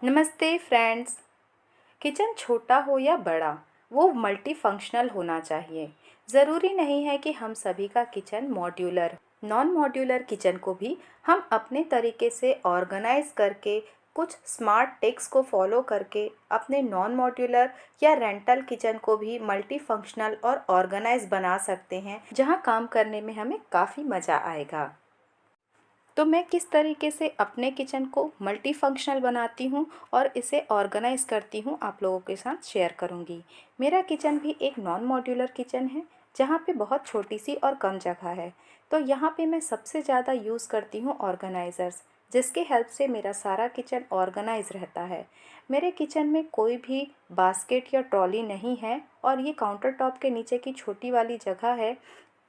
नमस्ते friends. Kitchen छोटा हो या बड़ा, वो मल्टी फंक्शनल होना चाहिए। ज़रूरी नहीं है कि हम सभी का kitchen modular. Non modular kitchen को भी हम अपने तरीके से ऑर्गेनाइज करके, कुछ स्मार्ट टिप्स को फॉलो करके अपने नॉन मॉड्यूलर या रेंटल किचन को भी मल्टी फंक्शनल और ऑर्गेनाइज बना सकते हैं, जहां काम करने में हमें काफ़ी मज़ा आएगा। तो मैं किस तरीके से अपने किचन को मल्टी फंक्शनल बनाती हूँ और इसे ऑर्गेनाइज़ करती हूँ, आप लोगों के साथ शेयर करूँगी। मेरा किचन भी एक नॉन मॉड्यूलर किचन है, जहाँ पे बहुत छोटी सी और कम जगह है। तो यहाँ पे मैं सबसे ज़्यादा यूज़ करती हूँ ऑर्गेनाइज़र्स, जिसके हेल्प से मेरा सारा किचन ऑर्गेनाइज रहता है। मेरे किचन में कोई भी बास्केट या ट्रॉली नहीं है और ये काउंटर टॉप के नीचे की छोटी वाली जगह है।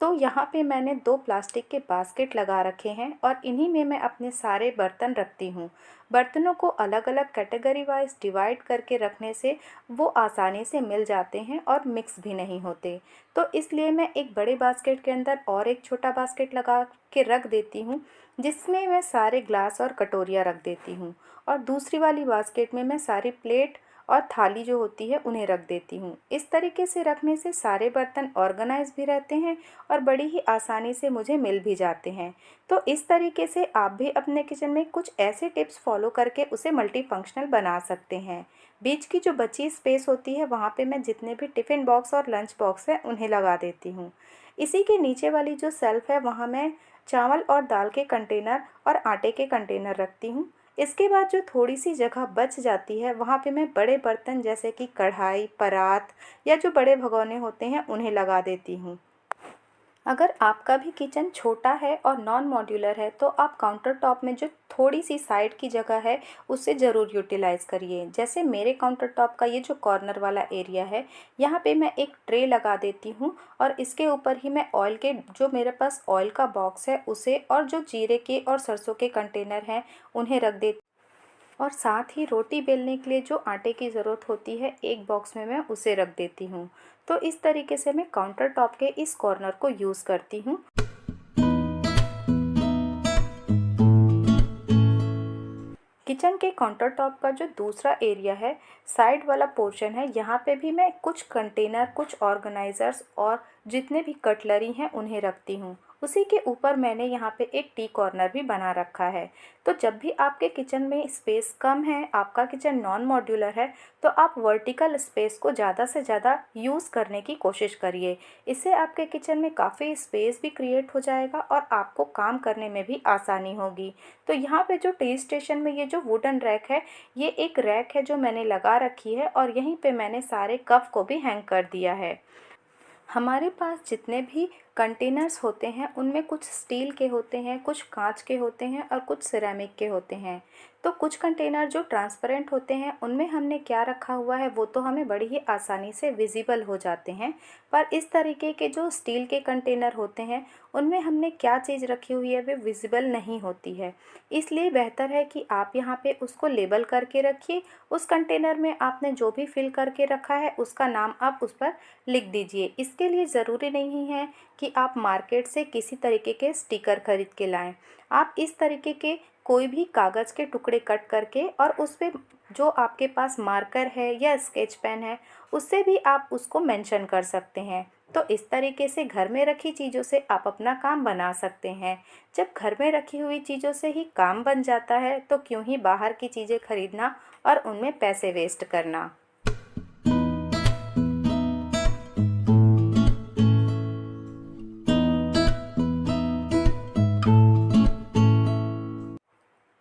तो यहाँ पे मैंने 2 प्लास्टिक के बास्केट लगा रखे हैं और इन्हीं में मैं अपने सारे बर्तन रखती हूँ। बर्तनों को अलग अलग कैटेगरी वाइज डिवाइड करके रखने से वो आसानी से मिल जाते हैं और मिक्स भी नहीं होते। तो इसलिए मैं एक बड़े बास्केट के अंदर और एक छोटा बास्केट लगा के रख देती हूँ, जिसमें मैं सारे ग्लास और कटोरियाँ रख देती हूँ। और दूसरी वाली बास्केट में मैं सारी प्लेट और थाली जो होती है उन्हें रख देती हूँ। इस तरीके से रखने से सारे बर्तन ऑर्गेनाइज भी रहते हैं और बड़ी ही आसानी से मुझे मिल भी जाते हैं। तो इस तरीके से आप भी अपने किचन में कुछ ऐसे टिप्स फॉलो करके उसे मल्टी फंक्शनल बना सकते हैं। बीच की जो बची स्पेस होती है, वहाँ पे मैं जितने भी टिफ़िन बॉक्स और लंच बॉक्स है उन्हें लगा देती हूँ। इसी के नीचे वाली जो सेल्फ है, वहाँ मैं चावल और दाल के कंटेनर और आटे के कंटेनर रखती हूँ। इसके बाद जो थोड़ी सी जगह बच जाती है, वहाँ पे मैं बड़े बर्तन जैसे कि कढ़ाई, परात या जो बड़े भगोने होते हैं उन्हें लगा देती हूँ। अगर आपका भी किचन छोटा है और नॉन मॉड्यूलर है, तो आप काउंटर टॉप में जो थोड़ी सी साइड की जगह है उसे ज़रूर यूटिलाइज़ करिए। जैसे मेरे काउंटर टॉप का ये जो कॉर्नर वाला एरिया है, यहाँ पे मैं एक ट्रे लगा देती हूँ और इसके ऊपर ही मैं ऑयल के, जो मेरे पास ऑयल का बॉक्स है उसे, और जो जीरे के और सरसों के कंटेनर हैं उन्हें रख देती। और साथ ही रोटी बेलने के लिए जो आटे की ज़रूरत होती है, एक बॉक्स में मैं उसे रख देती हूँ। तो इस तरीके से मैं काउंटर टॉप के इस कॉर्नर को यूज़ करती हूँ। किचन के काउंटर टॉप का जो दूसरा एरिया है, साइड वाला पोर्शन है, यहाँ पे भी मैं कुछ कंटेनर, कुछ ऑर्गेनाइज़र्स और जितने भी कटलरी हैं उन्हें रखती हूँ। उसी के ऊपर मैंने यहाँ पे एक टी कॉर्नर भी बना रखा है। तो जब भी आपके किचन में स्पेस कम है, आपका किचन नॉन मॉड्यूलर है, तो आप वर्टिकल स्पेस को ज़्यादा से ज़्यादा यूज़ करने की कोशिश करिए। इससे आपके किचन में काफ़ी स्पेस भी क्रिएट हो जाएगा और आपको काम करने में भी आसानी होगी। तो यहाँ पे जो टी स्टेशन में ये जो वुडन रैक है, ये एक रैक है जो मैंने लगा रखी है और यहीं पे मैंने सारे कप को भी हैंग कर दिया है। हमारे पास जितने भी कंटेनर्स होते हैं, उनमें कुछ स्टील के होते हैं, कुछ कांच के होते हैं और कुछ सिरेमिक के होते हैं। तो कुछ कंटेनर जो ट्रांसपेरेंट होते हैं, उनमें हमने क्या रखा हुआ है वो तो हमें बड़ी ही आसानी से विजिबल हो जाते हैं। पर इस तरीके के जो स्टील के कंटेनर होते हैं, उनमें हमने क्या चीज़ रखी हुई है वे विजिबल नहीं होती है। इसलिए बेहतर है कि आप यहाँ पे उसको लेबल करके रखिए। उस कंटेनर में आपने जो भी फिल करके रखा है उसका नाम आप उस पर लिख दीजिए। इसके लिए ज़रूरी नहीं है कि आप मार्केट से किसी तरीके के स्टिकर खरीद के लाएं। आप इस तरीके के कोई भी कागज़ के टुकड़े कट करके और उस पे जो आपके पास मार्कर है या स्केच पेन है, उससे भी आप उसको मेंशन कर सकते हैं। तो इस तरीके से घर में रखी चीज़ों से आप अपना काम बना सकते हैं। जब घर में रखी हुई चीज़ों से ही काम बन जाता है, तो क्यों ही बाहर की चीज़ें खरीदना और उनमें पैसे वेस्ट करना।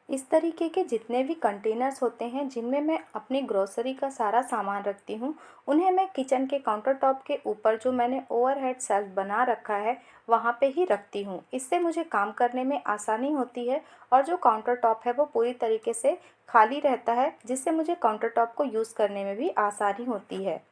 इस तरीके के जितने भी कंटेनर्स होते हैं, जिनमें मैं अपनी ग्रोसरी का सारा सामान रखती हूँ, उन्हें मैं किचन के काउंटर टॉप के ऊपर जो मैंने ओवरहेड शेल्फ बना रखा है वहाँ पे ही रखती हूँ। इससे मुझे काम करने में आसानी होती है और जो काउंटर टॉप है वो पूरी तरीके से खाली रहता है, जिससे मुझे काउंटर टॉप को यूज़ करने में भी आसानी होती है।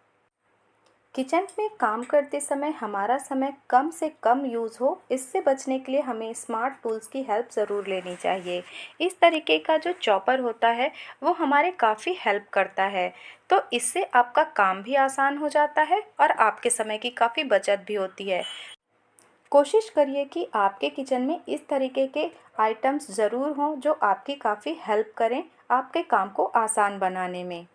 किचन में काम करते समय हमारा समय कम से कम यूज़ हो, इससे बचने के लिए हमें स्मार्ट टूल्स की हेल्प ज़रूर लेनी चाहिए। इस तरीके का जो चॉपर होता है वो हमारे काफ़ी हेल्प करता है, तो इससे आपका काम भी आसान हो जाता है और आपके समय की काफ़ी बचत भी होती है। कोशिश करिए कि आपके किचन में इस तरीके के आइटम्स ज़रूर हों जो आपकी काफ़ी हेल्प करें आपके काम को आसान बनाने में।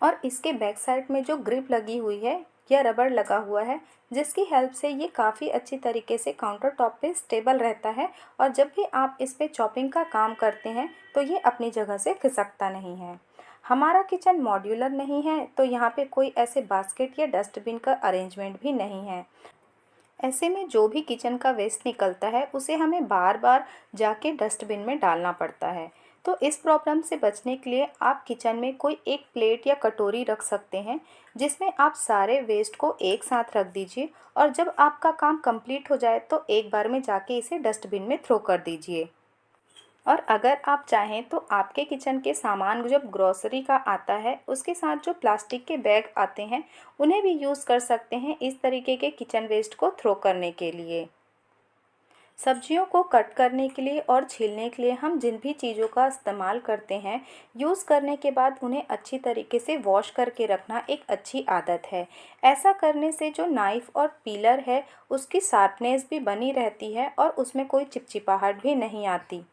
और इसके बैक साइड में जो ग्रिप लगी हुई है या रबर लगा हुआ है, जिसकी हेल्प से ये काफ़ी अच्छी तरीके से काउंटर टॉप पे स्टेबल रहता है और जब भी आप इस पे चॉपिंग का काम करते हैं तो ये अपनी जगह से खिसकता नहीं है। हमारा किचन मॉड्यूलर नहीं है तो यहाँ पे कोई ऐसे बास्केट या डस्टबिन का अरेंजमेंट भी नहीं है। ऐसे में जो भी किचन का वेस्ट निकलता है उसे हमें बार बार जाके डस्टबिन में डालना पड़ता है। तो इस प्रॉब्लम से बचने के लिए आप किचन में कोई एक प्लेट या कटोरी रख सकते हैं, जिसमें आप सारे वेस्ट को एक साथ रख दीजिए और जब आपका काम कंप्लीट हो जाए तो एक बार में जाके इसे डस्टबिन में थ्रो कर दीजिए। और अगर आप चाहें तो आपके किचन के सामान जब ग्रोसरी का आता है उसके साथ जो प्लास्टिक के बैग आते हैं उन्हें भी यूज़ कर सकते हैं इस तरीके के किचन वेस्ट को थ्रो करने के लिए। सब्जियों को कट करने के लिए और छीलने के लिए हम जिन भी चीज़ों का इस्तेमाल करते हैं, यूज़ करने के बाद उन्हें अच्छी तरीके से वॉश करके रखना एक अच्छी आदत है। ऐसा करने से जो नाइफ़ और पीलर है उसकी शार्पनेस भी बनी रहती है और उसमें कोई चिपचिपाहट भी नहीं आती।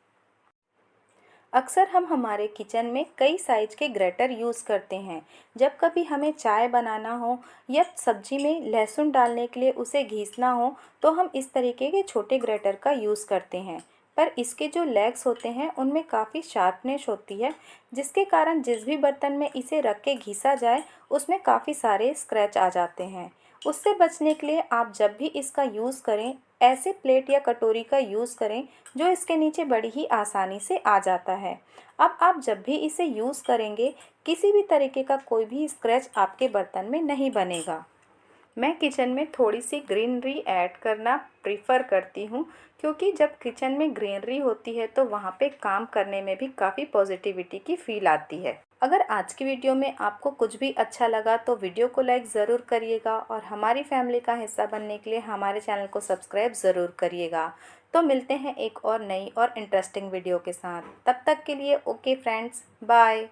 अक्सर हम हमारे किचन में कई साइज के ग्रेटर यूज़ करते हैं। जब कभी हमें चाय बनाना हो या सब्जी में लहसुन डालने के लिए उसे घिसना हो तो हम इस तरीके के छोटे ग्रेटर का यूज़ करते हैं। पर इसके जो लेग्स होते हैं उनमें काफ़ी शार्पनेस होती है, जिसके कारण जिस भी बर्तन में इसे रख के घिसा जाए उसमें काफ़ी सारे स्क्रैच आ जाते हैं। उससे बचने के लिए आप जब भी इसका यूज़ करें ऐसे प्लेट या कटोरी का यूज़ करें जो इसके नीचे बड़ी ही आसानी से आ जाता है। अब आप जब भी इसे यूज़ करेंगे किसी भी तरीके का कोई भी स्क्रैच आपके बर्तन में नहीं बनेगा। मैं किचन में थोड़ी सी ग्रीनरी ऐड करना प्रीफ़र करती हूँ, क्योंकि जब किचन में ग्रीनरी होती है तो वहाँ पे काम करने में भी काफ़ी पॉजिटिविटी की फ़ील आती है। अगर आज की वीडियो में आपको कुछ भी अच्छा लगा तो वीडियो को लाइक ज़रूर करिएगा और हमारी फैमिली का हिस्सा बनने के लिए हमारे चैनल को सब्सक्राइब ज़रूर करिएगा। तो मिलते हैं एक और नई और इंटरेस्टिंग वीडियो के साथ। तब तक के लिए ओके फ्रेंड्स, बाय।